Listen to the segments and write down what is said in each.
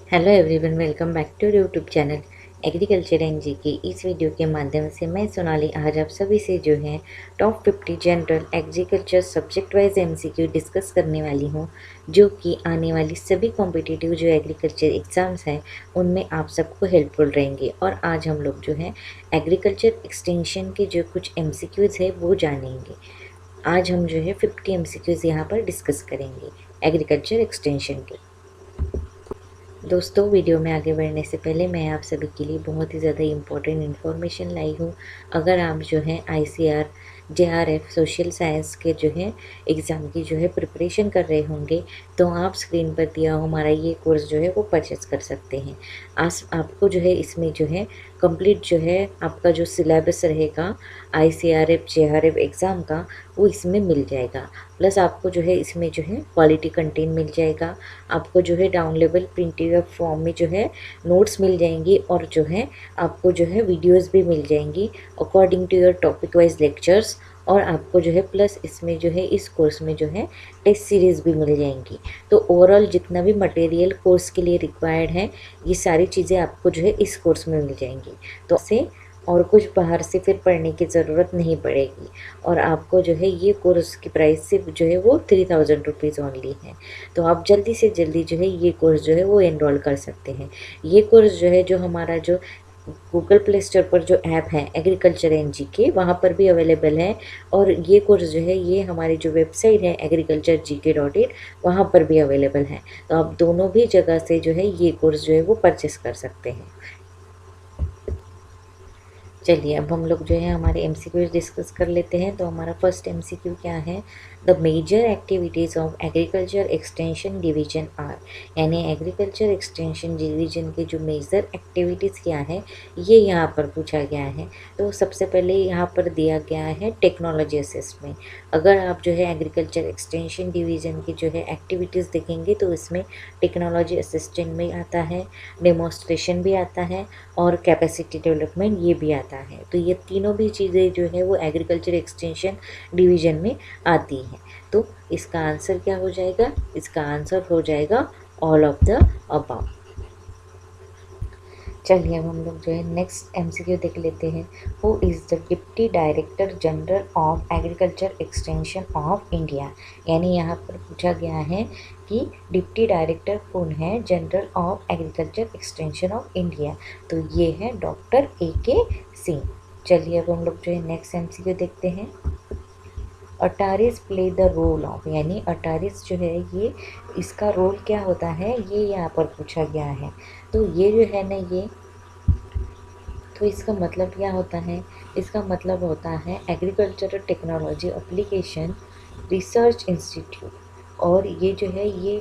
Hello everyone, welcome back to YouTube channel agriculture and G K. इस video के माध्यम से मैं सोनाली आज आप सभी से जो है top 50 general agriculture subject wise MCQ discuss करने वाली हूँ, जो कि आने वाली सभी कॉम्पिटिटिव जो एग्रीकल्चर एग्ज़ाम्स हैं उनमें आप सबको हेल्पफुल रहेंगे। और आज हम लोग जो है एग्रीकल्चर एक्सटेंशन के जो कुछ एमसीक्यूज़ है वो जानेंगे। आज हम जो है 50 एमसीक्यूज़ यहाँ पर डिस्कस करेंगे एग्रीकल्चर एक्सटेंशन के। दोस्तों, वीडियो में आगे बढ़ने से पहले मैं आप सभी के लिए बहुत ही ज़्यादा इम्पोर्टेंट इन्फॉर्मेशन लाई हूँ। अगर आप जो है आईसीआर जेआरएफ सोशल साइंस के जो है एग्ज़ाम की जो है प्रिपरेशन कर रहे होंगे, तो आप स्क्रीन पर दिया हो हमारा ये कोर्स जो है वो परचेस कर सकते हैं। आज आपको जो है इसमें जो है कंप्लीट जो है आपका जो सिलेबस रहेगा आईसीआरएफ जेआरएफ एग्ज़ाम का, वो इसमें मिल जाएगा। प्लस आपको जो है इसमें जो है क्वालिटी कंटेंट मिल जाएगा। आपको जो है डाउनलोडेबल प्रिंटेड फॉर्म में जो है नोट्स मिल जाएंगी, और जो है आपको जो है वीडियोस भी मिल जाएंगी according to your topic wise lectures. और आपको जो है प्लस इसमें जो है इस कोर्स में जो है टेस्ट सीरीज़ भी मिल जाएंगी। तो ओवरऑल जितना भी मटेरियल कोर्स के लिए रिक्वायर्ड है, ये सारी चीज़ें आपको जो है इस कोर्स में मिल जाएंगी। तो से और कुछ बाहर से फिर पढ़ने की ज़रूरत नहीं पड़ेगी। और आपको जो है ये कोर्स की प्राइस सिर्फ जो है वो 3000 रुपीज़ ओनली है। तो आप जल्दी से जल्दी जो है ये कोर्स जो है वो एनरोल कर सकते हैं। ये कोर्स जो है जो हमारा जो गूगल प्ले स्टोर पर जो ऐप है एग्रीकल्चर एंड जी के, वहाँ पर भी अवेलेबल है। और ये कोर्स जो है ये हमारी जो वेबसाइट है agriculturegk.in, वहाँ पर भी अवेलेबल है। तो आप दोनों भी जगह से जो है ये कोर्स जो है वो परचेस कर सकते हैं। चलिए अब हम लोग जो है हमारे एमसीक्यू डिस्कस कर लेते हैं। तो हमारा फर्स्ट एमसीक्यू क्या है? The major activities of agriculture extension division are, यानी एग्रीकल्चर एक्सटेंशन डिवीजन की जो मेजर एक्टिविटीज़ क्या है ये यहाँ पर पूछा गया है। तो सबसे पहले यहाँ पर दिया गया है टेक्नोलॉजी असेसमेंट। अगर आप जो है एग्रीकल्चर एक्सटेंशन डिवीजन की जो है एक्टिविटीज़ देखेंगे तो इसमें टेक्नोलॉजी असिस्टेंट भी आता है, डेमोस्ट्रेशन भी आता है, और कैपेसिटी डेवलपमेंट ये भी आता है। तो ये तीनों भी चीज़ें जो है वो एग्रीकल्चर एक्सटेंशन डिवीजन में आती हैं। तो इसका आंसर क्या हो जाएगा? इसका आंसर हो जाएगा ऑल ऑफ द अबव। चलिए अब हम लोग जो है नेक्स्ट एमसीक्यू देख लेते हैं। Who is the deputy director general of agriculture extension of India, यानी यहाँ पर पूछा गया है कि डिप्टी डायरेक्टर कौन है general of agriculture extension of India. तो ये है डॉक्टर AK सिंह। चलिए अब हम लोग जो है नेक्स्ट एमसीक्यू देखते हैं। अटारिस प्ले द रोल ऑफ, यानी अटारिस जो है ये इसका रोल क्या होता है ये यहाँ पर पूछा गया है। तो ये जो है ना ये, तो इसका मतलब क्या होता है? इसका मतलब होता है agricultural technology application research institute. और ये जो है ये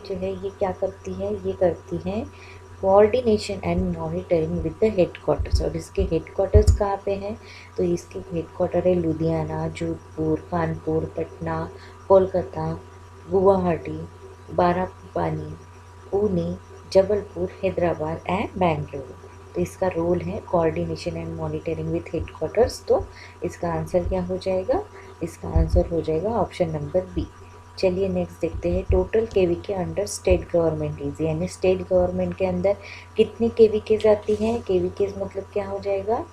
क्या करती है? ये करती है coordination and monitoring with the headquarters. और इसके हेडक्वार्टर्स कहाँ पे हैं? तो इसके हेडक्वार्टर है लुधियाना, जोधपुर, कानपुर, पटना, कोलकाता, गुवाहाटी, बारापानी, पुणे, जबलपुर, हैदराबाद एंड बेंगलुरु। तो इसका रोल है coordination and monitoring with headquarters. तो इसका आंसर क्या हो जाएगा? इसका आंसर हो जाएगा ऑप्शन नंबर बी। चलिए नेक्स्ट देखते हैं। टोटल केवी के अंडर स्टेट गवर्नमेंट इज, यानी स्टेट गवर्नमेंट के अंदर कितनी केवी के आती हैं? केवी के मतलब क्या हो जाएगा?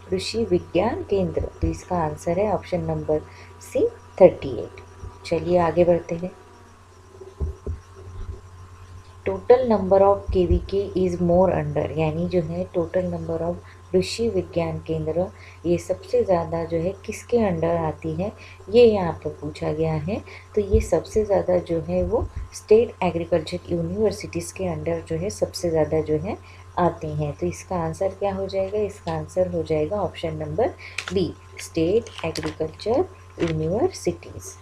कृषि विज्ञान केंद्र। तो इसका आंसर है ऑप्शन नंबर सी 38। चलिए आगे बढ़ते हैं। Total number of KVK is more under, यानी जो है टोटल नंबर ऑफ कृषि विज्ञान केंद्र ये सबसे ज़्यादा जो है किसके अंडर आती है ये यहाँ पर पूछा गया है। तो ये सबसे ज़्यादा जो है वो स्टेट एग्रीकल्चर यूनिवर्सिटीज़ के अंडर जो है सबसे ज़्यादा जो है आती हैं। तो इसका आंसर क्या हो जाएगा? इसका आंसर हो जाएगा option number B, state agriculture universities.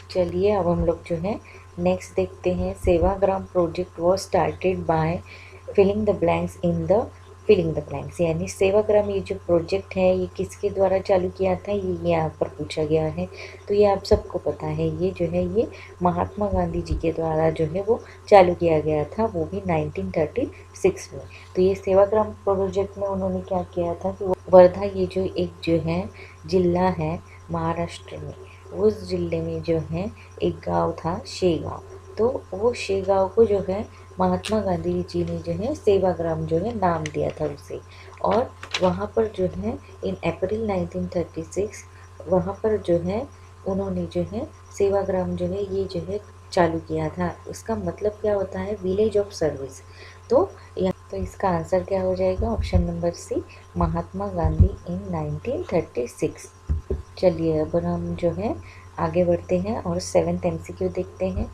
चलिए अब हम लोग जो है नेक्स्ट देखते हैं। Sevagram project was started by filling the blanks in the filling the blanks, यानी सेवाग्राम ये जो प्रोजेक्ट है ये किसके द्वारा चालू किया था ये यहाँ पर पूछा गया है। तो ये आप सबको पता है, ये जो है ये महात्मा गांधी जी के द्वारा जो है वो चालू किया गया था, वो भी 1936 में। तो ये सेवाग्राम प्रोजेक्ट में उन्होंने क्या किया था कि वर्धा ये जो एक जो है जिला है महाराष्ट्र में, उस जिले में जो है एक गांव था शेगांव। तो वो शेगांव को जो है महात्मा गांधी जी ने जो है सेवाग्राम जो है नाम दिया था उसे। और वहाँ पर जो है इन अप्रैल 1936 वहाँ पर जो है उन्होंने जो है सेवाग्राम जो है ये जो है चालू किया था। उसका मतलब क्या होता है? Village of service. तो तो इसका आंसर क्या हो जाएगा? ऑप्शन नंबर सी, महात्मा गांधी इन 1936। चलिए अब हम जो है आगे बढ़ते हैं और 7th MCQ देखते हैं।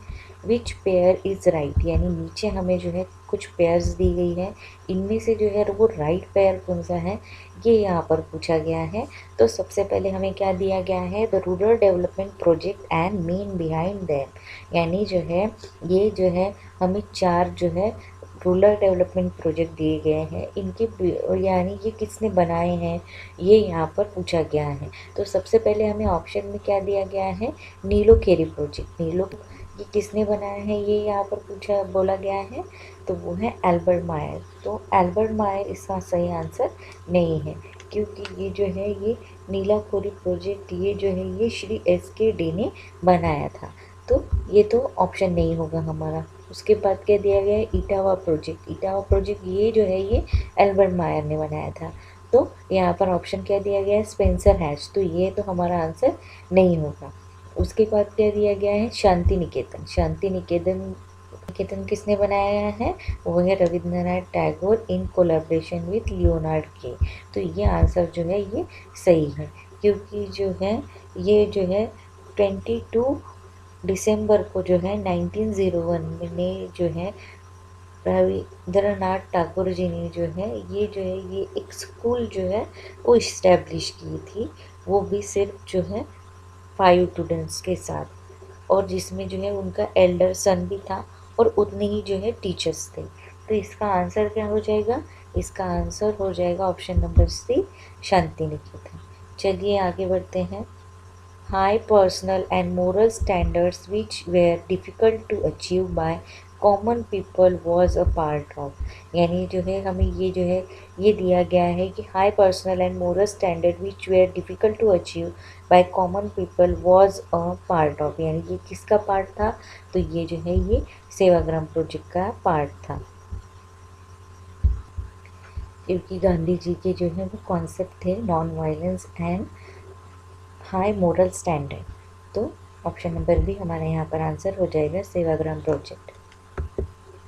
विच पेयर इज राइट, यानी नीचे हमें जो है कुछ पेयर्स दी गई है, इनमें से जो है वो राइट पेयर कौन सा है, ये यहाँ पर पूछा गया है। तो सबसे पहले हमें क्या दिया गया है? The rural development project and mean behind them, यानी जो है ये जो है हमें 4 जो है रूरल डेवलपमेंट प्रोजेक्ट दिए गए हैं, इनके यानी ये किसने बनाए हैं, ये यहाँ पर पूछा गया है। तो सबसे पहले हमें ऑप्शन में क्या दिया गया है? नीलोखेरी प्रोजेक्ट। ये किसने बनाया है, ये यहाँ पर बोला गया है, तो वो है एल्बर्ट मायर। तो एल्बर्ट मायर इसका सही आंसर नहीं है, क्योंकि ये जो है ये नीलाखेरी प्रोजेक्ट ये जो है ये श्री SK डे ने बनाया था। तो ये तो ऑप्शन नहीं होगा हमारा। उसके बाद क्या दिया गया है? इटावा प्रोजेक्ट। इटावा प्रोजेक्ट ये जो है ये एल्बर्ट मायर ने बनाया था। तो यहाँ पर ऑप्शन क्या दिया गया है? Spencer hatch. तो ये तो हमारा आंसर नहीं होगा। उसके बाद क्या दिया गया है? शांति निकेतन। शांति निकेतन किसने बनाया है? वो है Rabindranath Tagore in collaboration with Leonard के। तो ये आंसर जो है ये सही है, क्योंकि जो है ये जो है 22 दिसंबर को जो है 1901 में जो है रविंद्रनाथ टैगोर जी ने जो है ये एक स्कूल जो है वो इस्टेब्लिश की थी, वो भी सिर्फ जो है 5 स्टूडेंट्स के साथ, और जिसमें जो है उनका एल्डर सन भी था और उतने ही जो है टीचर्स थे। तो इसका आंसर क्या हो जाएगा? इसका आंसर हो जाएगा ऑप्शन नंबर सी, शांति निकेतन। चलिए आगे बढ़ते हैं। High personal and moral standards which were difficult to achieve by common people was a part of, यानी जो है हमें ये जो है ये दिया गया है कि high personal and moral standard which were difficult to achieve by common people was a part of, यानी ये किसका पार्ट था? तो ये जो है ये सेवाग्राम प्रोजेक्ट का पार्ट था, क्योंकि गांधी जी के जो है वो कॉन्सेप्ट थे non violence and high moral standard. तो ऑप्शन नंबर बी हमारे यहाँ पर आंसर हो जाएगा, सेवाग्राम प्रोजेक्ट।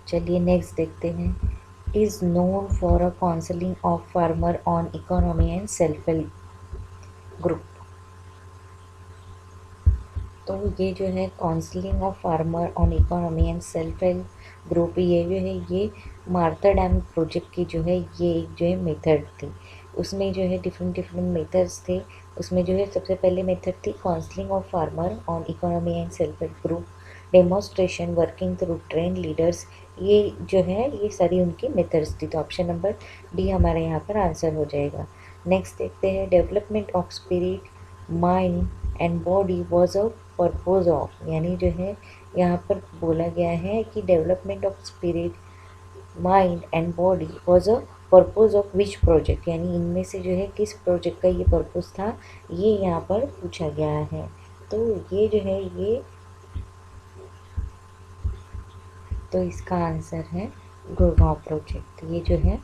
चलिए नेक्स्ट देखते हैं। Is known for a counselling of farmer on economy and self help group. तो ये जो है counselling of farmer on economy and self help group, ये जो है ये मार्था डैम प्रोजेक्ट की जो है ये एक जो है मेथड थी। उसमें जो है डिफरेंट मेथड्स थे। उसमें जो है सबसे पहले मेथड थी counselling of farmer on economy and self help group, demonstration, working through train leaders, ये जो है ये सारी उनकी मेथड्स थी। तो ऑप्शन नंबर डी हमारे यहाँ पर आंसर हो जाएगा। नेक्स्ट देखते हैं। Development of spirit, mind and body was a purpose of, यानी जो है यहाँ पर बोला गया है कि development of spirit, mind and body was a purpose of which project, यानी इनमें से जो है किस प्रोजेक्ट का ये पर्पज था, ये यहाँ पर पूछा गया है। तो ये जो है ये तो इसका आंसर है गुड़गांव प्रोजेक्ट। ये जो है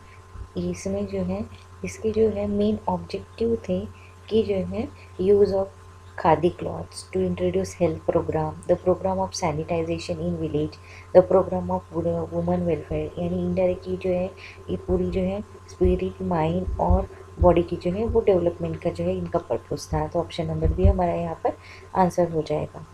इसमें जो है इसके जो है मेन ऑब्जेक्टिव थे कि जो है use of khadi clothes to introduce health program, the program of sanitization in village, the program of women welfare, यानी इनडायरेक्टली जो है ये पूरी जो है स्पिरिट, माइंड और बॉडी की जो है वो डेवलपमेंट का जो है इनका पर्पस था। तो ऑप्शन नंबर भी हमारा यहाँ पर आंसर हो जाएगा।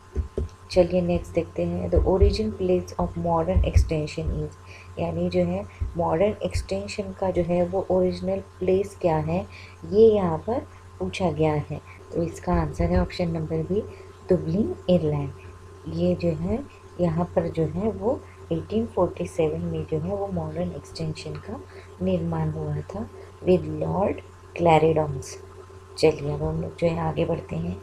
चलिए नेक्स्ट देखते हैं। The origin place of modern extension is, यानी जो है मॉडर्न एक्सटेंशन का जो है वो ओरिजिनल प्लेस क्या है, ये यहाँ पर पूछा गया है। तो इसका आंसर है ऑप्शन नंबर बी, दुबलिन, आयरलैंड। ये जो है यहाँ पर जो है वो 1847 में जो है वो मॉडर्न एक्सटेंशन का निर्माण हुआ था विद लॉर्ड क्लैरिडॉन्स। चलिए अब हम लोग जो है आगे बढ़ते हैं।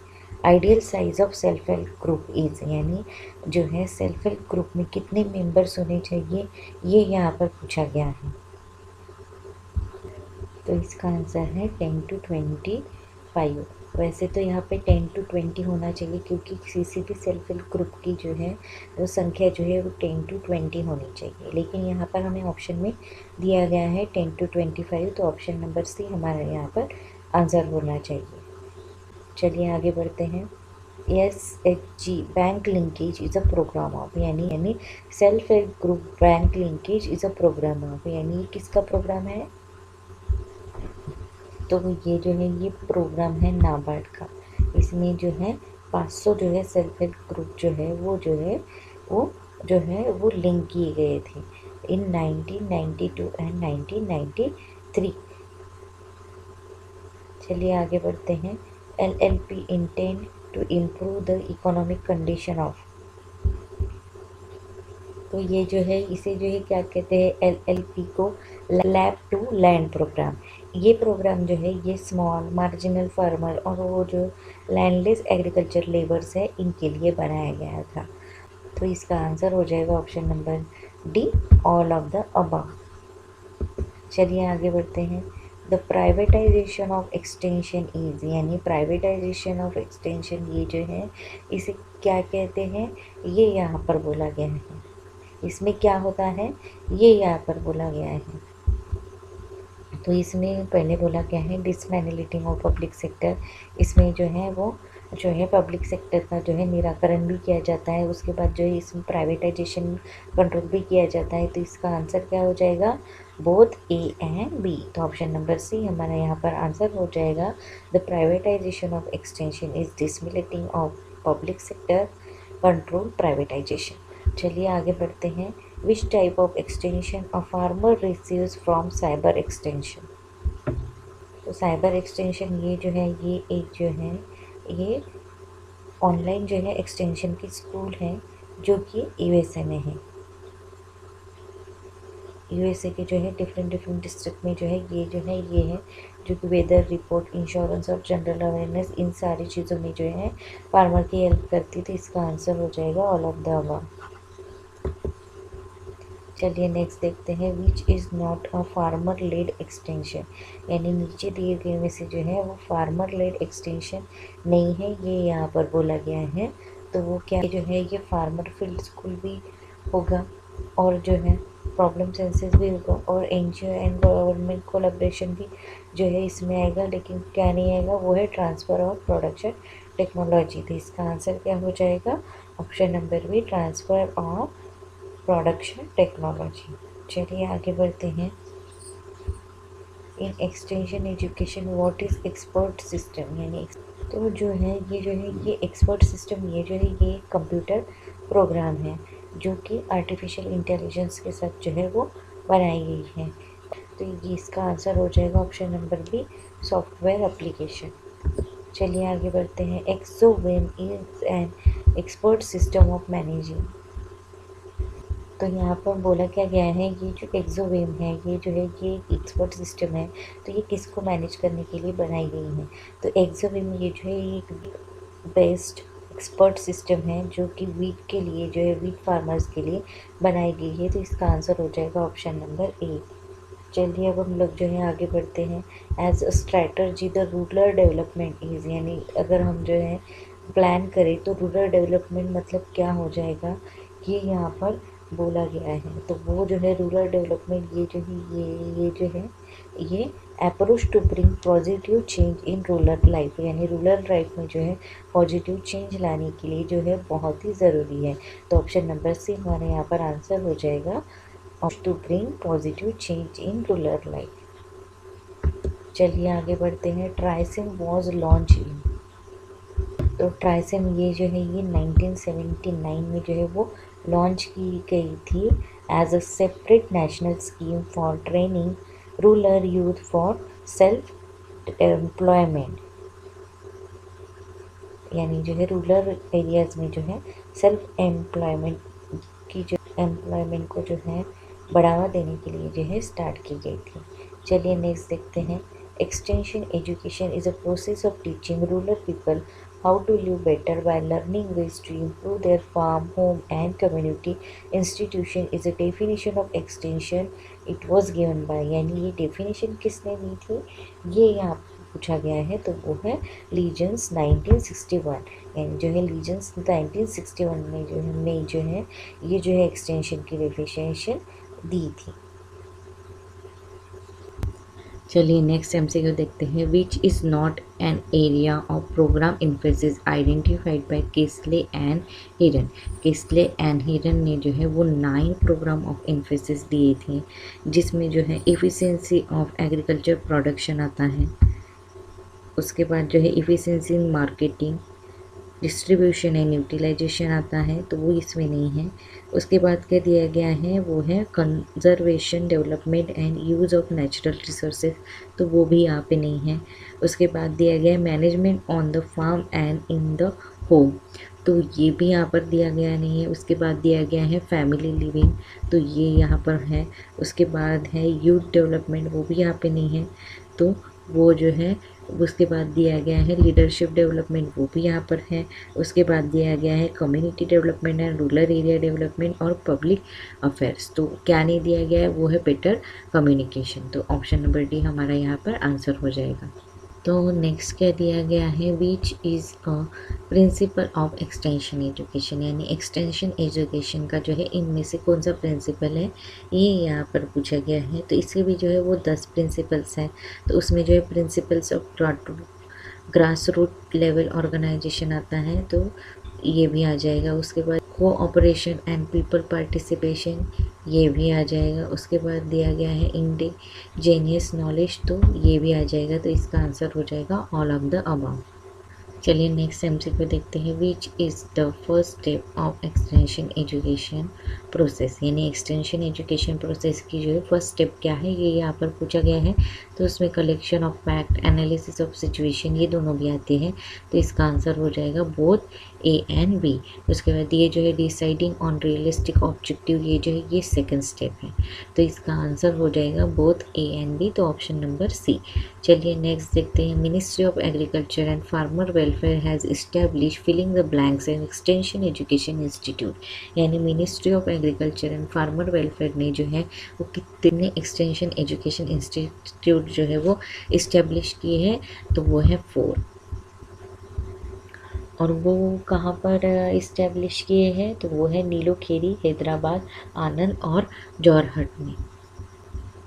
Ideal size of self help group is, यानी जो है सेल्फ हेल्प ग्रुप में कितने मेंबर्स होने चाहिए, ये यहाँ पर पूछा गया है। तो इसका आंसर है 10 to 25। वैसे तो यहाँ पे 10 to 20 होना चाहिए, क्योंकि किसी भी सेल्फ हेल्प ग्रुप की जो है वो संख्या जो है वो 10 to 20 होनी चाहिए, लेकिन यहाँ पर हमें ऑप्शन में दिया गया है 10 to 25, तो ऑप्शन नंबर सी हमारा यहाँ पर आंसर होना चाहिए। चलिए आगे बढ़ते हैं। SHG bank linkage is a programme of, यानी self help group bank linkage is a programme of, यानी ये किसका प्रोग्राम है? तो ये जो है ये प्रोग्राम है नाबार्ड का। इसमें जो है 500 जो है सेल्फ हेल्प ग्रुप जो है वो वो लिंक किए गए थे इन 1992 एंड 1993। चलिए आगे बढ़ते हैं। LLP intend to improve the economic condition of, तो ये जो है इसे जो है क्या कहते हैं? LLP को लैब टू लैंड प्रोग्राम। ये प्रोग्राम जो है ये स्मॉल मार्जिनल फार्मर और वो जो लैंडलेस एग्रीकल्चर लेबर्स है इनके लिए बनाया गया था। तो इसका आंसर हो जाएगा option number D, all of the above. चलिए आगे बढ़ते हैं। The privatisation of extension is, यानी प्राइवेटाइजेशन ऑफ एक्सटेंशन ये जो है इसे क्या कहते हैं? ये यहाँ पर बोला गया है। इसमें क्या होता है ये यहाँ पर बोला गया है। तो इसमें पहले बोला गया है डिसमैनलिटिंग ऑफ पब्लिक सेक्टर। इसमें जो है वो जो है पब्लिक सेक्टर का जो है निराकरण भी किया जाता है, उसके बाद जो है इसमें प्राइवेटाइजेशन कंट्रोल भी किया जाता है। तो इसका आंसर क्या हो जाएगा? Both A and B. तो ऑप्शन नंबर सी हमारा यहाँ पर आंसर हो जाएगा। The privatisation of extension is dismantling of public sector control privatisation. चलिए आगे बढ़ते हैं। Which type of extension a farmer receives from cyber extension, तो साइबर एक्सटेंशन ये जो है ये एक जो है ये ऑनलाइन जो है एक्सटेंशन की स्कूल है जो कि यूएसए में है। यूएसए के जो है डिफरेंट डिस्ट्रिक्ट में जो है ये है जो कि वेदर रिपोर्ट, इंश्योरेंस और जनरल अवेयरनेस इन सारी चीज़ों में जो है फार्मर की हेल्प करती थी। इसका आंसर हो जाएगा ऑल ऑफ द अबव। चलिए नेक्स्ट देखते हैं। Which is not a farmer led extension, यानी नीचे दिए गए में से जो है वो फार्मर लेड एक्सटेंशन नहीं है, ये यहाँ पर बोला गया है। तो वो क्या जो है ये फार्मर फील्ड स्कूल भी होगा और जो है प्रॉब्लम सेंसेस भी होगा और एनजीओ एंड गवर्नमेंट कोलैबोरेशन भी जो है इसमें आएगा, लेकिन क्या नहीं आएगा वो है ट्रांसफ़र ऑफ प्रोडक्शन टेक्नोलॉजी। तो इसका आंसर क्या हो जाएगा? Option number B, transfer of production technology. चलिए आगे बढ़ते हैं। In extension education what is expert system, यानी तो जो है ये एक्सपर्ट सिस्टम ये जो है ये कंप्यूटर प्रोग्राम है जो कि आर्टिफिशियल इंटेलिजेंस के साथ जो है वो बनाई गई है। तो ये इसका आंसर हो जाएगा option number B, software application. चलिए आगे बढ़ते हैं। एक्सोवेम is an expert system of managing, तो यहाँ पर बोला क्या गया है ये जो एक्सोवेम है ये जो है ये एक्सपर्ट सिस्टम है, तो ये किसको मैनेज करने के लिए बनाई गई है? तो एक्सोवेम ये जो है ये एक बेस्ड एक्सपर्ट सिस्टम है जो कि वीट के लिए जो है वीट फार्मर्स के लिए बनाई गई है। तो इसका आंसर हो जाएगा ऑप्शन नंबर ए। चलिए अब हम लोग जो है आगे बढ़ते हैं। As a strategy the rural development is, यानी अगर हम जो है प्लान करें तो रूरल डेवलपमेंट मतलब क्या हो जाएगा ये यहाँ पर बोला गया है। तो वो जो है रूरल डेवलपमेंट ये जो है ये जो है ये approach to bring positive change in rural life, यानी रूरल लाइफ में जो है पॉजिटिव चेंज लाने के लिए जो है बहुत ही ज़रूरी है। तो ऑप्शन नंबर सी हमारे यहाँ पर आंसर हो जाएगा to bring positive change in rural life. चलिए आगे बढ़ते हैं। ट्राइसिम वॉज लॉन्च इन, तो ट्राइसिम ये जो है ये 1979 में जो है वो लॉन्च की गई थी as a separate national scheme for training rural youth for self employment, यानी जो है रूरल एरियाज़ में जो है सेल्फ एम्प्लॉयमेंट की जो एम्प्लॉयमेंट को जो है बढ़ावा देने के लिए जो है स्टार्ट की गई थी। चलिए नेक्स्ट देखते हैं। Extension education is a process of teaching rural people how to live better by learning ways to improve their farm, home and community institution is a definition of extension. It was given by, यानी ये definition किसने दी थी? ये यहाँ पूछा गया है तो वो है लीजेंस 1961, यानी जो है लीजेंस 1961 में जो है ये जो है एक्सटेंशन की रेफिशिएशन दी थी। चलिए नेक्स्ट एमसीक्यू देखते हैं। Which is not an area of program emphasis identified by किसले एंड हिरन। किसले एंड हिरन ने जो है वो 9 प्रोग्राम ऑफ इन्फोसिस दिए थे, जिसमें जो है एफिशिएंसी ऑफ एग्रीकल्चर प्रोडक्शन आता है, उसके बाद जो है efficiency in marketing, distribution and utilisation आता है, तो वो इसमें नहीं है। उसके बाद क्या दिया गया है वो है conservation, development and use of natural resources, तो वो भी यहाँ पे नहीं है। उसके बाद दिया गया है management on the farm and in the home, तो ये भी यहाँ पर दिया गया नहीं है। उसके बाद दिया गया है फैमिली लिविंग, तो ये यहाँ पर है। उसके बाद है यूथ डेवलपमेंट, वो भी यहाँ पे नहीं है, तो वो जो है। उसके बाद दिया गया है लीडरशिप डेवलपमेंट, वो भी यहाँ पर है। उसके बाद दिया गया है community development and rural area development और पब्लिक अफेयर्स, तो क्या नहीं दिया गया है वो है बेटर कम्युनिकेशन, तो ऑप्शन नंबर डी हमारा यहाँ पर आंसर हो जाएगा। तो नेक्स्ट क्या दिया गया है, which is a principal of extension education, यानी एक्सटेंशन एजुकेशन का जो है इनमें से कौन सा प्रिंसिपल है ये यहाँ पर पूछा गया है। तो इसके भी जो है वो 10 प्रिंसिपल्स हैं, तो उसमें जो है principles of grass root level organisation आता है, तो ये भी आ जाएगा। उसके बाद कोऑपरेशन एंड पीपल पार्टिसिपेशन, ये भी आ जाएगा। उसके बाद दिया गया है इंडिजीनियस नॉलेज, तो ये भी आ जाएगा, तो इसका आंसर हो जाएगा ऑल ऑफ द अबव। चलिए नेक्स्ट एमसीक्यू देखते हैं। Which is the first step of extension education process, यानी एक्सटेंशन एजुकेशन प्रोसेस की जो है फर्स्ट स्टेप क्या है ये यहाँ पर पूछा गया है। तो उसमें collection of fact, analysis of situation, ये दोनों भी आते हैं, तो इसका आंसर हो जाएगा बोथ ए एंड बी। उसके बाद ये जो है डिसाइडिंग ऑन रियलिस्टिक ऑब्जेक्टिव, ये जो है ये सेकंड स्टेप है, तो इसका आंसर हो जाएगा बोथ ए एंड बी, तो ऑप्शन नंबर सी। चलिए नेक्स्ट देखते हैं। Ministry of agriculture and farmer welfare has establish filling the blanks and extension education institute, यानी ministry of agriculture and farmer welfare ने जो है वो कितने एक्सटेंशन एजुकेशन इंस्टीट्यूट जो है वो इस्टेब्लिश किए हैं, तो वो है 4, और वो कहाँ पर इस्टेब्लिश किए हैं, तो वो है नीलोखेरी, हैदराबाद, आनंद और जोरहट में।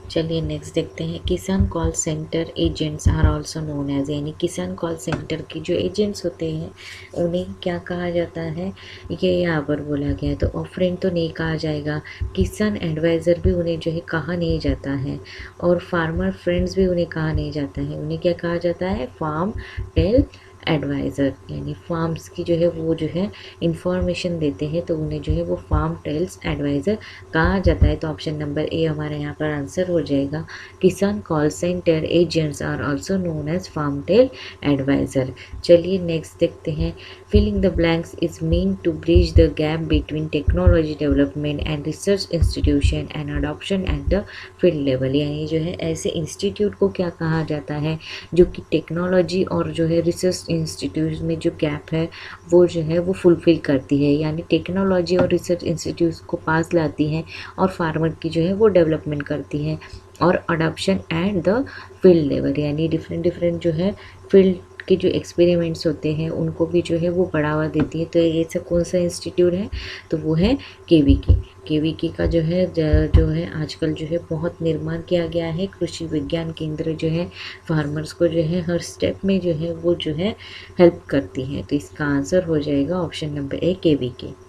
चलिए नेक्स्ट देखते हैं। Kisan call centre agents are also known as, यानी किसान कॉल सेंटर के जो एजेंट्स होते हैं उन्हें क्या कहा जाता है, ये यहाँ पर बोला गया है। तो ऑफरेंट तो नहीं कहा जाएगा, किसान एडवाइज़र भी उन्हें जो है कहा नहीं जाता है, और फार्मर फ्रेंड्स भी उन्हें कहा नहीं जाता है। उन्हें क्या कहा जाता है, फार्म टेल एडवाइज़र, यानी फार्म्स की जो है वो जो है इंफॉर्मेशन देते हैं, तो उन्हें जो है वो फार्म टेल्स एडवाइज़र कहा जाता है, तो ऑप्शन नंबर ए हमारे यहाँ पर आंसर हो जाएगा। Kisan call centre agents are also known as farm tele advisor. चलिए नेक्स्ट देखते हैं। Filling the blanks is mean to bridge the gap between technology development and research institution and adoption at the field level, यानी जो है ऐसे institute को क्या कहा जाता है जो कि टेक्नोलॉजी और जो है रिसर्च इंस्टीट्यूट में जो गैप है वो जो है वो फुलफ़िल करती है, यानी टेक्नोलॉजी और रिसर्च इंस्टीट्यूट को पास लाती हैं और फार्मर की जो है वो डेवलपमेंट करती है, और adoption at the field level, यानी डिफरेंट जो है फील्ड के जो एक्सपेरिमेंट्स होते हैं उनको भी जो है वो बढ़ावा देती है। तो ये सब कौन सा इंस्टीट्यूट है, तो वो है केवीके का जो है आजकल जो है बहुत निर्माण किया गया है। कृषि विज्ञान केंद्र जो है फार्मर्स को जो है हर स्टेप में जो है वो जो है हेल्प करती है, तो इसका आंसर हो जाएगा ऑप्शन नंबर ए केवीके।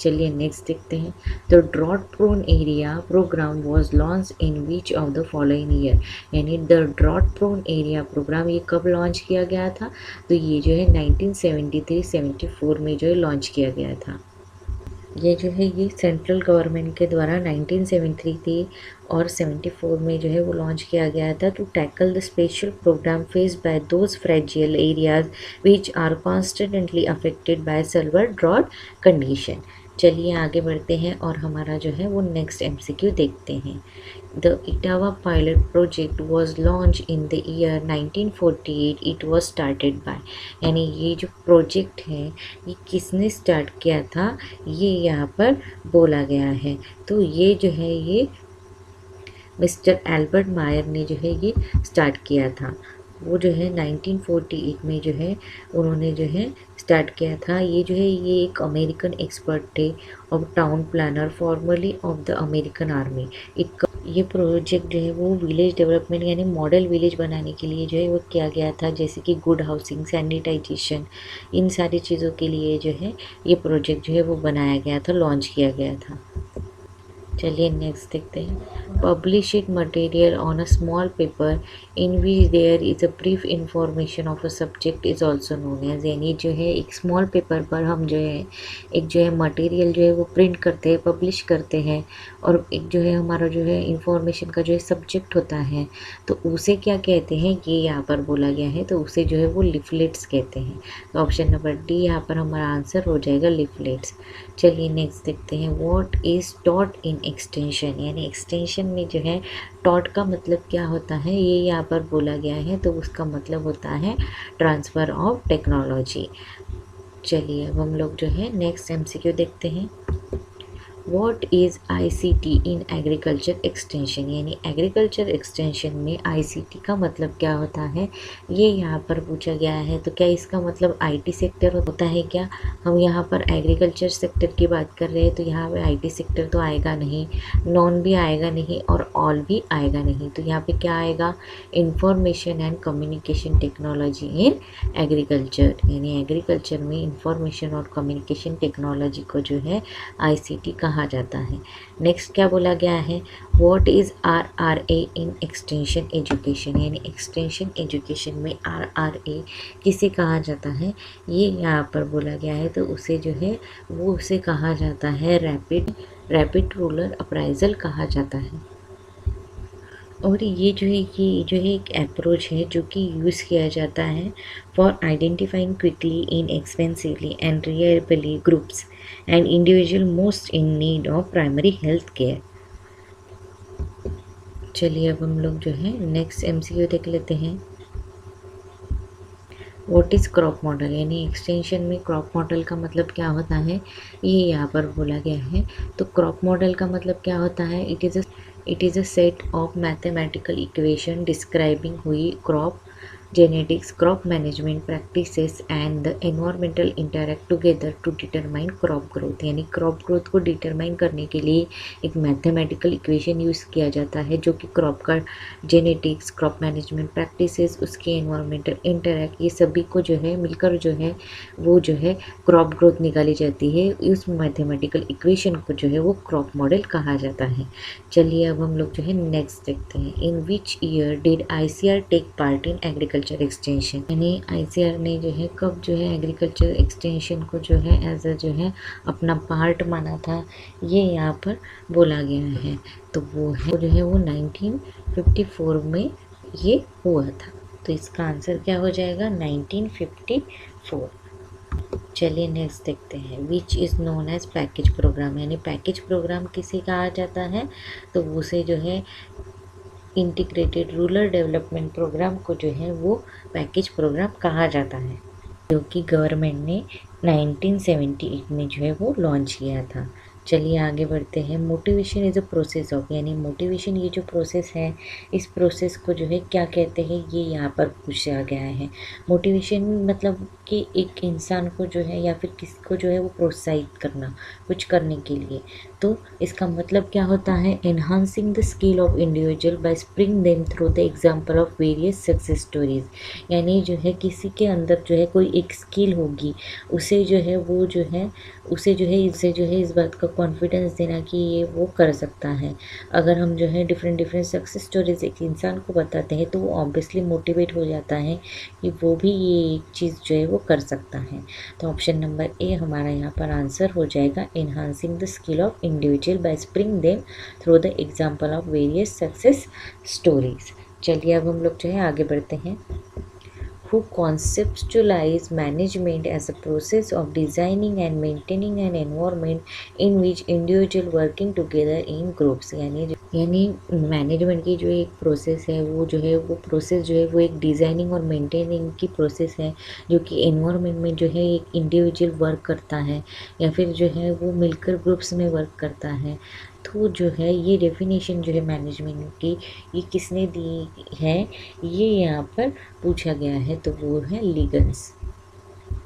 चलिए नेक्स्ट देखते हैं। The drought prone area program was launch in which of the following year, यानी the drought prone area program ये कब लॉन्च किया गया था, तो ये जो है 1973-74 में जो है लॉन्च किया गया था। ये जो है ये सेंट्रल गवर्नमेंट के द्वारा 1973 और 74 में जो है वो लॉन्च किया गया था, to tackle the special programme faced by those fragile areas which are constantly affected by silver drought condition. चलिए आगे बढ़ते हैं और हमारा जो है वो नेक्स्ट एमसीक्यू देखते हैं। The Etawah pilot project was launch in the year 1948, it was started bye, यानी ये जो प्रोजेक्ट है ये किसने स्टार्ट किया था ये यहाँ पर बोला गया है, तो ये जो है ये मिस्टर एल्बर्ट मायर ने जो है ये स्टार्ट किया था। वो जो है 1948 में जो है उन्होंने जो है स्टार्ट किया था। ये जो है ये एक अमेरिकन एक्सपर्ट थे और town planner formerly of the American army. एक ये प्रोजेक्ट जो है वो विलेज डेवलपमेंट यानी मॉडल विलेज बनाने के लिए जो है वो किया गया था, जैसे कि गुड हाउसिंग, सैनिटाइजेशन, इन सारी चीज़ों के लिए जो है ये प्रोजेक्ट जो है वो बनाया गया था, लॉन्च किया गया था। चलिए नेक्स्ट देखते हैं। Publish it material on a small paper in which there is a brief information of a subject is also known as. यानी जो है एक स्मॉल पेपर पर हम जो है एक जो है मटेरियल जो है वो प्रिंट करते हैं, पब्लिश करते हैं, और एक जो है हमारा जो है इंफॉर्मेशन का जो है सब्जेक्ट होता है तो उसे क्या कहते हैं ये यहाँ पर बोला गया है, तो उसे जो है वो लिफलेट्स कहते हैं। तो ऑप्शन नंबर डी यहाँ पर हमारा आंसर हो जाएगा लिफलेट्स। चलिए नेक्स्ट देखते हैं। What is taught in extension, यानी एक्सटेंशन में जो है टॉट का मतलब क्या होता है ये यहाँ पर बोला गया है, तो उसका मतलब होता है ट्रांसफ़र ऑफ टेक्नोलॉजी। चलिए अब हम लोग जो है नेक्स्ट एमसीक्यू देखते हैं। What is ICT in agriculture extension, यानी एग्रीकल्चर एक्सटेंशन में ICT का मतलब क्या होता है ये यहाँ पर पूछा गया है। तो क्या इसका मतलब IT सेक्टर होता है क्या? हम यहाँ पर एग्रीकल्चर सेक्टर की बात कर रहे हैं तो यहाँ पे IT सेक्टर तो आएगा नहीं, नॉन भी आएगा नहीं और ऑल भी आएगा नहीं। तो यहाँ पे क्या आएगा? Information and communication technology in agriculture, यानी एग्रीकल्चर में इंफॉर्मेशन और कम्युनिकेशन टेक्नोलॉजी को जो है ICT कहा जाता है। नेक्स्ट क्या बोला गया है? What is RRA in extension education, यानी एक्सटेंशन एजुकेशन में RRA किसे कहा जाता है ये यहाँ पर बोला गया है, तो उसे जो है वो उसे कहा जाता है रैपिड रूरल अप्राइजल कहा जाता है। और ये जो है एक अप्रोच है जो कि यूज़ किया जाता है for identifying quickly in expensively and reliably groups and individual most in need of primary health care. चलिए अब हम लोग जो है नेक्स्ट MCQ देख लेते हैं। व्हाट इज़ क्रॉप मॉडल, यानी एक्सटेंशन में क्रॉप मॉडल का मतलब क्या होता है ये यहाँ पर बोला गया है। तो क्रॉप मॉडल का मतलब क्या होता है? It is a set of mathematical equation describing हुई crop genetics, crop management practices and the environmental interact together to determine crop growth, यानी crop growth को determine करने के लिए एक mathematical equation यूज़ किया जाता है जो कि crop का genetics, crop management practices, उसके environmental interact, ये सभी को जो है मिलकर जो है वो जो है crop growth निकाली जाती है। उस mathematical equation को जो है वो crop model कहा जाता है। चलिए अब हम लोग जो है नेक्स्ट देखते हैं। In which year did ICR take part in agriculture extension, यानी ICR ने जो है कब जो है एग्रीकल्चर एक्सटेंशन को जो है एज अ जो है अपना पार्ट माना था ये यहाँ पर बोला गया है। तो वो है जो है वो 1954 में ये हुआ था। तो इसका आंसर क्या हो जाएगा? 1954। चलिए नेक्स्ट देखते हैं। Which is known as package programme, यानी पैकेज प्रोग्राम किसे कहा जाता है? तो उसे जो है इंटीग्रेटेड रूरल डेवलपमेंट प्रोग्राम को जो है वो पैकेज प्रोग्राम कहा जाता है, जो कि गवर्नमेंट ने 1978 में जो है वो लॉन्च किया था। चलिए आगे बढ़ते हैं। Motivation is a process of, यानी मोटिवेशन ये जो प्रोसेस है इस प्रोसेस को जो है क्या कहते हैं ये यहाँ पर पूछा गया है। मोटिवेशन मतलब कि एक इंसान को जो है या फिर किसी को जो है वो प्रोत्साहित करना कुछ करने के लिए। तो इसका मतलब क्या होता है? Enhancing the skill of individual bye spring them through the example of various success stories, यानी जो है किसी के अंदर जो है कोई एक स्किल होगी उसे जो है वो जो है उसे जो है इस बात का कॉन्फिडेंस देना कि ये वो कर सकता है। अगर हम जो है डिफरेंट सक्सेस स्टोरीज एक इंसान को बताते हैं तो वो ऑब्वियसली मोटिवेट हो जाता है कि वो भी ये एक चीज़ जो है वो कर सकता है। तो ऑप्शन नंबर ए हमारा यहाँ पर आंसर हो जाएगा, enhancing the skill of individual bye spring them through the example of various success stories. चलिए अब हम लोग जो है आगे बढ़ते हैं। who conceptualize management as a process of designing and maintaining an environment in which individual working together in groups, यानी मैनेजमेंट की जो एक प्रोसेस है वो जो है वो प्रोसेस जो है वो एक डिज़ाइनिंग और मेंटेनिंग की प्रोसेस है जो कि एनवायरनमेंट में जो है एक इंडिविजुअल वर्क करता है या फिर जो है वो मिलकर ग्रुप्स में वर्क करता है। तो जो है ये डेफिनेशन जो है मैनेजमेंट की ये किसने दी है, ये यहाँ पर पूछा गया है, तो वो है लिगन्स।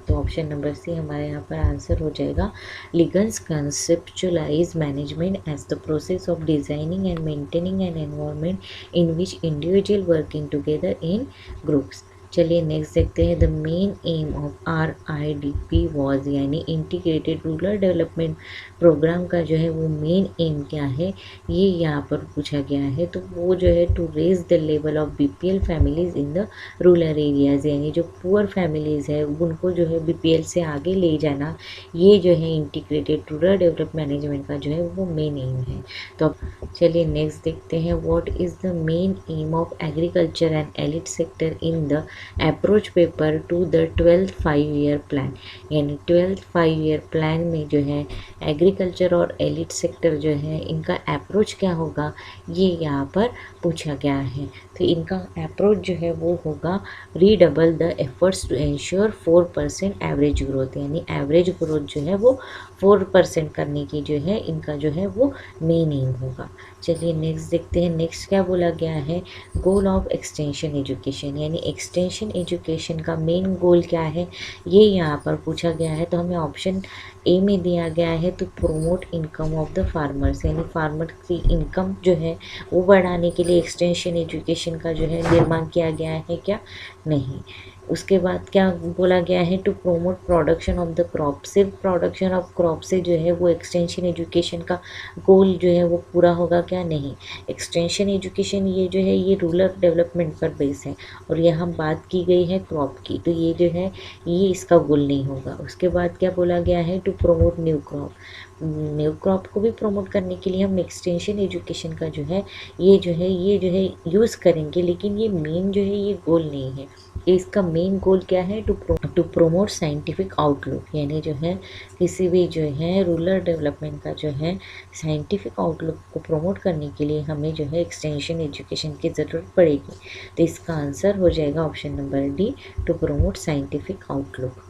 तो ऑप्शन नंबर सी हमारे यहाँ पर आंसर हो जाएगा। लिगन्स conceptualize management as the process of designing and maintaining an environment in which individual working together in groups. चलिए नेक्स्ट देखते हैं। The main aim of RIDP was, यानी इंटीग्रेटेड रूरल डेवलपमेंट प्रोग्राम का जो है वो मेन एम क्या है, ये यहाँ पर पूछा गया है। तो वो जो है to raise the level of BPL families in the rural areas, यानी जो पुअर फैमिलीज़ है उनको जो है BPL से आगे ले जाना, ये जो है इंटीग्रेटेड रूरल डेवलप मैनेजमेंट का जो है वो मेन एम है। तो चलिए नेक्स्ट देखते हैं। What is the main aim of agriculture and elite sector in the approach paper two the 12th 5-year plan, यानी 12th 5-year प्लान में जो है एग्रीकल्चर और एलिट सेक्टर जो है इनका अप्रोच क्या होगा, ये यहाँ पर पूछा गया है। तो इनका अप्रोच जो है वो होगा redouble the efforts to ensure 4% average growth, यानी एवरेज ग्रोथ जो है वो 4% करने की जो है इनका जो है वो मेन एम होगा। चलिए नेक्स्ट देखते हैं। नेक्स्ट क्या बोला गया है, गोल ऑफ एक्सटेंशन एजुकेशन, यानी एक्सटेंशन एजुकेशन का मेन गोल क्या है, ये यहाँ पर पूछा गया है। तो हमें ऑप्शन ए में दिया गया है to promote income of the farmers, यानी फार्मर की इनकम जो है वो बढ़ाने के लिए एक्सटेंशन एजुकेशन का जो है निर्माण किया गया है क्या, नहीं। उसके बाद क्या बोला गया है, to promote production of the crop, सिर्फ प्रोडक्शन ऑफ क्रॉप से जो है वो एक्सटेंशन एजुकेशन का गोल जो है वो पूरा होगा क्या, नहीं। एक्सटेंशन एजुकेशन ये जो है ये रूरल डेवलपमेंट पर बेस है और यहाँ बात की गई है क्रॉप की, तो ये जो है ये इसका गोल नहीं होगा। उसके बाद क्या बोला गया है, to promote new crop, new crop को भी प्रमोट करने के लिए हम एक्सटेंशन एजुकेशन का जो है ये जो है यूज़ करेंगे, लेकिन ये मेन जो है ये गोल नहीं है। इसका मेन गोल क्या है, टू प्रोमोट साइंटिफिक आउटलुक, यानी जो है किसी भी जो है रूरल डेवलपमेंट का जो है साइंटिफिक आउटलुक को प्रमोट करने के लिए हमें जो है एक्सटेंशन एजुकेशन की ज़रूरत पड़ेगी। तो इसका आंसर हो जाएगा option number D, to promote scientific outlook.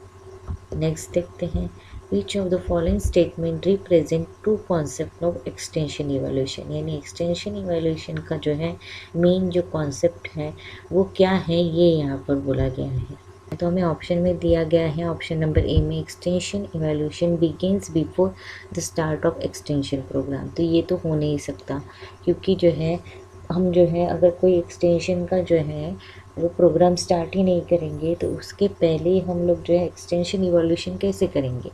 Next देखते हैं। Which of the following statement represent true concept of extension evaluation, यानी extension evaluation का जो है मेन जो कॉन्सेप्ट है वो क्या है, ये यहाँ पर बोला गया है। तो हमें ऑप्शन में दिया गया है ऑप्शन नंबर ए में, extension evaluation begins before the start of extension programme. तो ये तो हो नहीं सकता, क्योंकि जो है हम जो है अगर कोई एक्सटेंशन का जो है वो प्रोग्राम स्टार्ट ही नहीं करेंगे तो उसके पहले ही हम लोग जो है एक्सटेंशन इवैल्यूएशन कैसे करेंगे,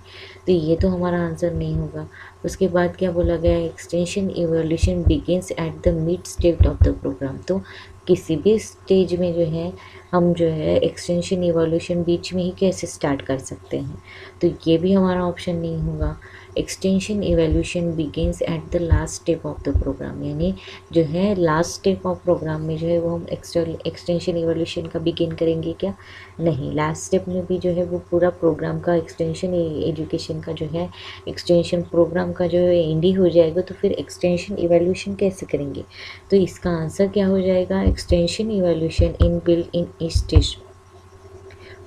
तो ये तो हमारा आंसर नहीं होगा। उसके बाद क्या बोला गया है, extension evaluation begins at the mid stage of the programme. तो किसी भी स्टेज में जो है हम जो है एक्सटेंशन इवैल्यूएशन बीच में ही कैसे स्टार्ट कर सकते हैं, तो ये भी हमारा ऑप्शन नहीं होगा। Extension evaluation begins at the last step of the programme, यानी जो है लास्ट स्टेप ऑफ प्रोग्राम में जो है वो हम एक्सटेंशन इवैल्यूएशन का बिगिन करेंगे क्या, नहीं। लास्ट स्टेप में भी जो है वो पूरा प्रोग्राम का एक्सटेंशन एजुकेशन का जो है एक्सटेंशन प्रोग्राम का जो है एंड ही हो जाएगा, तो फिर एक्सटेंशन इवैल्यूएशन कैसे करेंगे। तो इसका आंसर क्या हो जाएगा, extension evaluation in build in each stage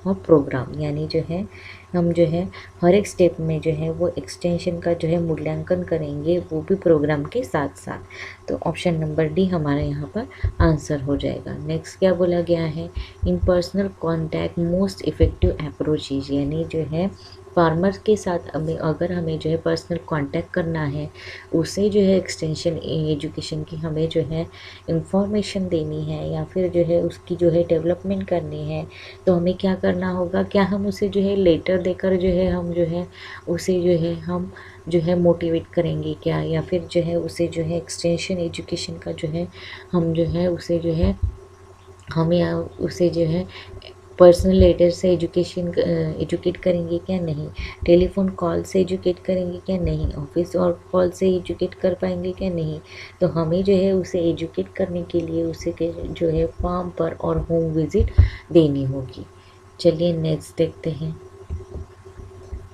of programme, यानी जो है हम जो है हर एक स्टेप में जो है वो एक्सटेंशन का जो है मूल्यांकन करेंगे, वो भी प्रोग्राम के साथ साथ। तो ऑप्शन नंबर डी हमारे यहाँ पर आंसर हो जाएगा। नेक्स्ट क्या बोला गया है, in personal contact most effective approaches, यानी जो है फार्मर के साथ अगर हमें जो है पर्सनल कांटेक्ट करना है, उसे जो है एक्सटेंशन एजुकेशन की हमें जो है इंफॉर्मेशन देनी है या फिर जो है उसकी जो है डेवलपमेंट करनी है, तो हमें क्या करना होगा, क्या हम उसे जो है लेटर देकर जो है हम जो है उसे जो है हम जो है मोटिवेट करेंगे क्या, या फिर जो है उसे जो है एक्सटेंशन एजुकेशन का जो है हम जो है उसे जो है हम या उसे जो है पर्सनल लेटर से एजुकेट करेंगे क्या, नहीं। टेलीफोन कॉल से एजुकेट करेंगे क्या, नहीं। ऑफिस और कॉल से एजुकेट कर पाएंगे क्या, नहीं। तो हमें जो है उसे एजुकेट करने के लिए उसे जो है फार्म पर और होम विजिट देनी होगी। चलिए नेक्स्ट देखते हैं।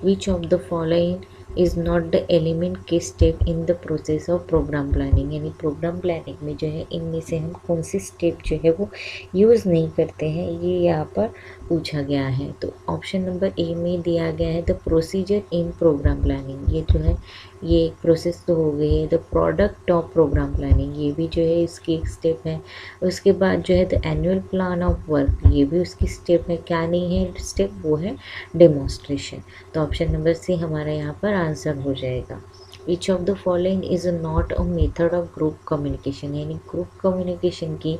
Which of the following is not the element key step in the process of programme planning, यानी प्रोग्राम प्लानिंग में जो है इनमें से हम कौन सी स्टेप जो है वो यूज़ नहीं करते हैं, ये यहाँ पर पूछा गया है। तो ऑप्शन नंबर ए में दिया गया है the procedure in programme planning, ये जो है ये एक प्रोसेस तो हो गई है। The product of programme planning, ये भी जो है इसकी एक स्टेप है। उसके बाद जो है the annual plan of work, ये भी उसकी स्टेप है। क्या नहीं है स्टेप, वो है डेमोन्स्ट्रेशन। तो ऑप्शन नंबर सी हमारा यहाँ पर आंसर हो जाएगा। विच of the following is not a method of group communication, यानी ग्रुप कम्युनिकेशन की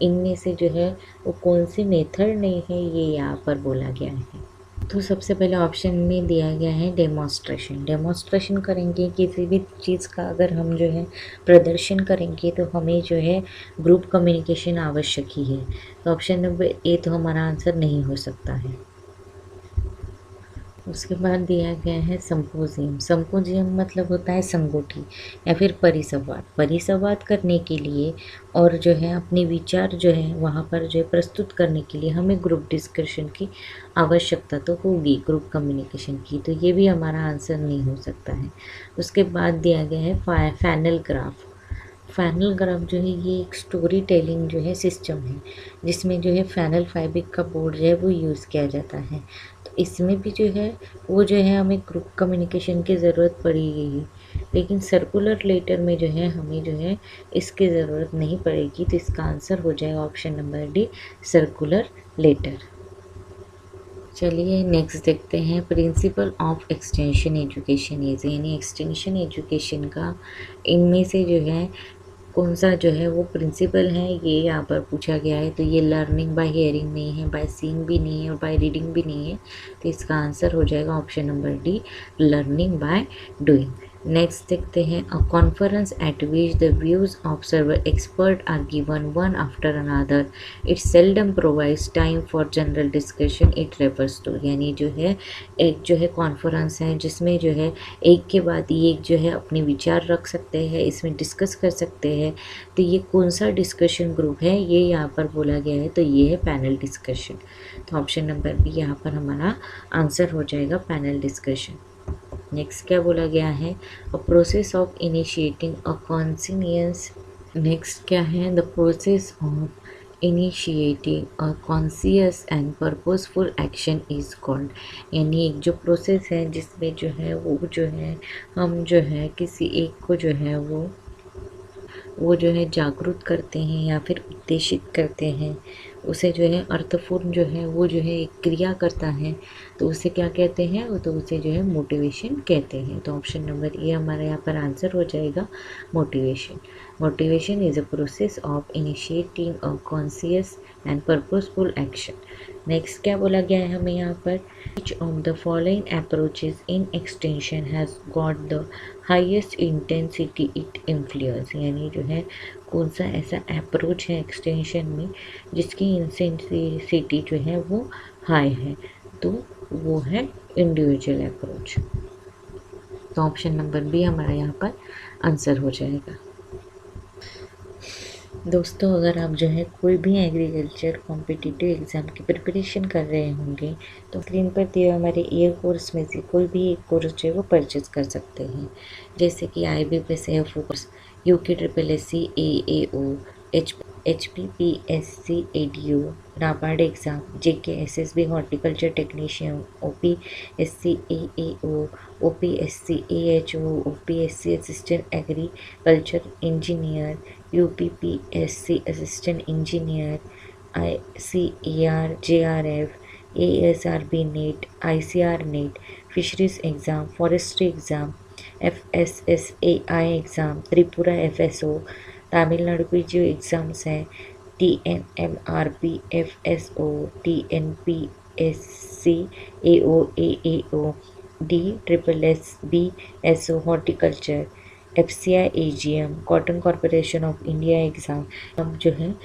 इनमें से जो है वो कौन सी मेथड नहीं है, ये यहाँ पर बोला गया है। तो सबसे पहले ऑप्शन में दिया गया है डेमोन्स्ट्रेशन। डेमोन्स्ट्रेशन करेंगे किसी भी चीज़ का, अगर हम जो है प्रदर्शन करेंगे तो हमें जो है ग्रुप कम्युनिकेशन आवश्यक ही है। तो ऑप्शन नंबर ए तो हमारा आंसर नहीं हो सकता है। उसके बाद दिया गया है संपोजियम। संपोजियम मतलब होता है संगोष्ठी या फिर परिसंवाद। परिसंवाद करने के लिए और जो है अपने विचार जो है वहाँ पर जो है प्रस्तुत करने के लिए हमें ग्रुप डिस्कशन की आवश्यकता तो होगी, ग्रुप कम्युनिकेशन की। तो ये भी हमारा आंसर नहीं हो सकता है। उसके बाद दिया गया है फैनल ग्राफ। फैनल ग्राफ जो है ये एक स्टोरी टेलिंग जो है सिस्टम है, जिसमें जो है फैनल फैब्रिक का बोर्ड जो है वो यूज़ किया जाता है। तो इसमें भी जो है वो जो है हमें ग्रुप कम्युनिकेशन की ज़रूरत पड़ेगी, लेकिन सर्कुलर लेटर में जो है हमें जो है इसकी ज़रूरत नहीं पड़ेगी। तो इसका आंसर हो जाएगा option number D, circular letter. चलिए नेक्स्ट देखते हैं principle of extension education is, यानी एक्सटेंशन एजुकेशन का इनमें से जो है कौन सा जो है वो प्रिंसिपल है, ये यहाँ पर पूछा गया है। तो ये लर्निंग बाय हियरिंग नहीं है, बाय सीइंग भी नहीं है और बाय रीडिंग भी नहीं है। तो इसका आंसर हो जाएगा option number D, learning by doing. Next देखते हैं a conference at which the views of several expert are given one after another, it seldom provides time for general discussion it refers to, यानी जो है एक जो है conference है जिसमें जो है एक के बाद एक जो है अपने विचार रख सकते हैं, इसमें डिस्कस कर सकते हैं। तो ये कौन सा डिस्कशन ग्रुप है, ये यहाँ पर बोला गया है। तो ये है पैनल डिस्कशन। तो ऑप्शन नंबर बी यहाँ पर हमारा आंसर हो जाएगा, पैनल डिस्कशन। नेक्स्ट क्या बोला गया है, a process of initiating a conscious. Next क्या है, the process of initiating a conscious and purposeful action is called, यानी एक जो प्रोसेस है जिसमें जो है वो जो है हम जो है किसी एक को जो है वो जो है जागरूक करते हैं या फिर उद्देशित करते हैं, उसे जो है अर्थपूर्ण जो है वो जो है एक क्रिया करता है, तो उसे क्या कहते हैं, वो तो उसे जो है मोटिवेशन कहते हैं। तो ऑप्शन नंबर ए हमारा यहाँ पर आंसर हो जाएगा, motivation. Motivation is a process of initiating a conscious and purposeful action. Next क्या बोला गया है हमें यहाँ पर, विच of the following approaches in extension has got the highest intensity it influence, यानी जो है कौन सा ऐसा अप्रोच है एक्सटेंशन में जिसकी इंटेंसिटी जो है वो हाई है, तो वो है इंडिविजुअल अप्रोच। तो ऑप्शन नंबर बी हमारा यहाँ पर आंसर हो जाएगा। दोस्तों अगर आप जो है कोई भी एग्रीकल्चर कॉम्पिटिटिव एग्ज़ाम की प्रिपरेशन कर रहे होंगे तो स्क्रीन पर दिए हमारे ईयर कोर्स में से कोई भी एक कोर्स जो है वो परचेज़ कर सकते हैं, जैसे कि IBPS course, UKSSC AAO, HPPSC ADO, NABARD exam, JKSSB horticulture technician, OPSC AAO, OPSC AHO, OPSC assistant agriculture engineer, UPPSC assistant engineer, ICAR JRF, ASRB net, ICR net, fisheries exam, forestry exam, FSSAI exam, Tripura FSO, Tamil Nadu की जो exams हैं TNMRP FSO, TNPSC AO AAO, DSSB SO horticulture, FCI AGM, cotton corporation of India exam, हम जो है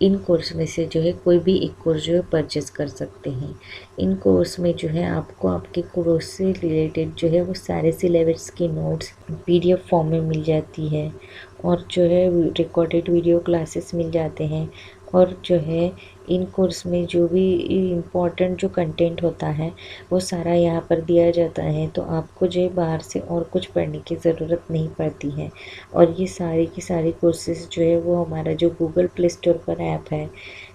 इन course में से जो है कोई भी एक कोर्स जो है परचेज़ कर सकते हैं। इन कोर्स में जो है आपको आपके कोर्स से रिलेटेड जो है वो सारे सिलेबस की नोट्स PDF फॉर्म में मिल जाती है, और जो है रिकॉर्डेड वीडियो क्लासेस मिल जाते हैं, और जो है इन कोर्स में जो भी इम्पोर्टेंट जो कंटेंट होता है वो सारा यहाँ पर दिया जाता है, तो आपको जो है बाहर से और कुछ पढ़ने की ज़रूरत नहीं पड़ती है। और ये सारी की सारी कोर्सेज जो है वो हमारा जो गूगल प्ले स्टोर पर ऐप है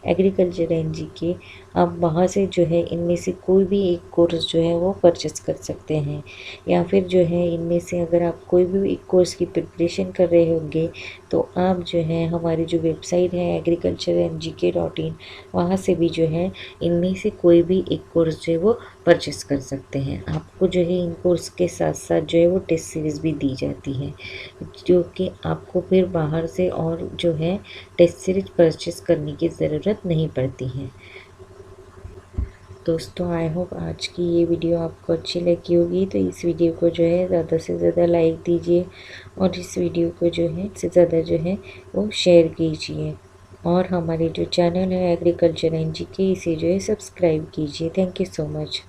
एग्रीकल्चर NGK, आप वहाँ से जो है इनमें से कोई भी एक कोर्स जो है वो परचेस कर सकते हैं। या फिर जो है इनमें से अगर आप कोई भी एक कोर्स की प्रिपरेशन कर रहे होंगे तो आप जो है हमारी जो वेबसाइट है agricultureNGK.in, वहाँ से भी जो है इनमें से कोई भी एक कोर्स जो है वो परचेस कर सकते हैं। आपको जो है इन कोर्स के साथ साथ जो है वो टेस्ट सीरीज़ भी दी जाती है, जो कि आपको फिर बाहर से और जो है टेस्ट सीरीज परचेस करने की ज़रूरत नहीं पड़ती है। दोस्तों आई होप आज की ये वीडियो आपको अच्छी लगी होगी, तो इस वीडियो को जो है ज़्यादा से ज़्यादा लाइक दीजिए और इस वीडियो को जो है से ज़्यादा जो है वो शेयर कीजिए। और हमारी जो चैनल है एग्रीकल्चर NGK, इसे जो है सब्सक्राइब कीजिए। Thank you so much.